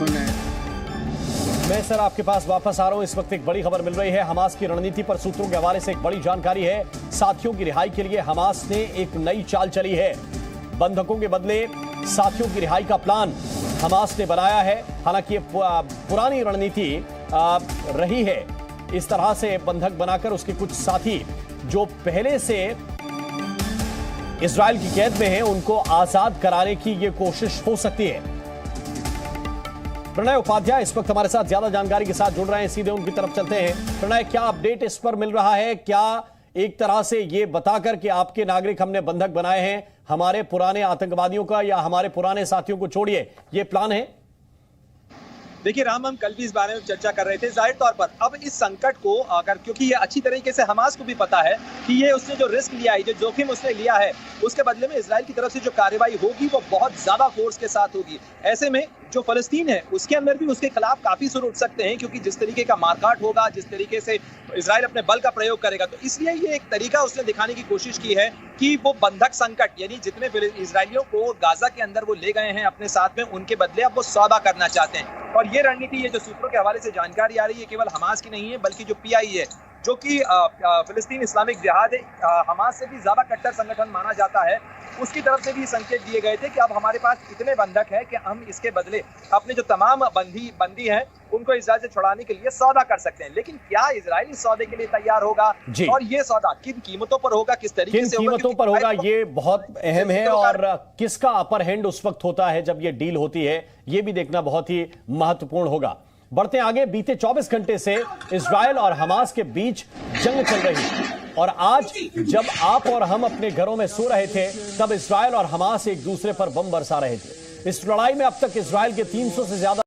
मैं सर आपके पास वापस आ रहा हूं। इस वक्त एक बड़ी खबर मिल रही है हमास की रणनीति पर। सूत्रों के हवाले से एक बड़ी जानकारी है। साथियों की रिहाई के लिए हमास ने एक नई चाल चली है। बंधकों के बदले साथियों की रिहाई का प्लान हमास ने बनाया है। हालांकि ये पुरानी रणनीति रही है। इस तरह से बंधक बनाकर उसके कुछ साथी जो पहले से इजराइल की कैद में हैं उनको आजाद कराने की ये कोशिश हो सकती है। प्रणय उपाध्याय इस वक्त हमारे साथ ज्यादा जानकारी के साथ जुड़ रहे हैं। सीधे उनकी तरफ चलते हैं। प्रणय, क्या अपडेट इस पर मिल रहा है? क्या एक तरह से ये बताकर कि आपके नागरिक हमने बंधक बनाए हैं, हमारे पुराने आतंकवादियों का या हमारे पुराने साथियों को छोड़िए, ये प्लान है? देखिए राम, हम कल भी इस बारे में चर्चा कर रहे थे। जाहिर तौर पर अब इस संकट को अगर, क्योंकि ये अच्छी तरीके से हमास को भी पता है कि ये उसने जो रिस्क लिया है, जो जोखिम उसने लिया है, उसके बदले में इजराइल की तरफ से जो कार्रवाई होगी वो बहुत ज्यादा फोर्स के साथ होगी। ऐसे में जो फलस्तीन है उसके अंदर भी उसके खिलाफ काफी सुर उठ सकते हैं, क्योंकि जिस तरीके का मारकाट होगा, जिस तरीके से इजराइल अपने बल का प्रयोग करेगा, तो इसलिए ये एक तरीका उसने दिखाने की कोशिश की है कि वो बंधक संकट, यानी जितने इजरायलियों को गाजा के अंदर वो ले गए हैं अपने साथ में, उनके बदले अब वो सौदा करना चाहते हैं। और ये रणनीति, ये जो सूत्रों के हवाले से जानकारी आ रही है, केवल हमास की नहीं है बल्कि जो PIE है, जो कि फिलिस्तीन इस्लामिक जिहाद हमास से भी ज्यादा कट्टर संगठन माना जाता है, उसकी तरफ से भी संकेत दिए गए थे कि अब हमारे पास इतने बंधक हैं कि हम इसके बदले अपने जो तमाम बंदी हैं उनको इजराइल से छुड़ाने के लिए सौदा कर सकते हैं। लेकिन क्या इजराइल इस सौदे के लिए तैयार होगा, और ये सौदा किन कीमतों पर होगा, किस तरीके से होगा, कीमतों पर होगा, ये बहुत अहम है। और किसका अपर हैंड उस वक्त होता है जब ये डील होती है, ये भी देखना बहुत ही महत्वपूर्ण होगा। बढ़ते आगे। बीते 24 घंटे से इजराइल और हमास के बीच जंग चल रही है, और आज जब आप और हम अपने घरों में सो रहे थे तब इजराइल और हमास एक दूसरे पर बम बरसा रहे थे। इस लड़ाई में अब तक इजराइल के 300 से ज्यादा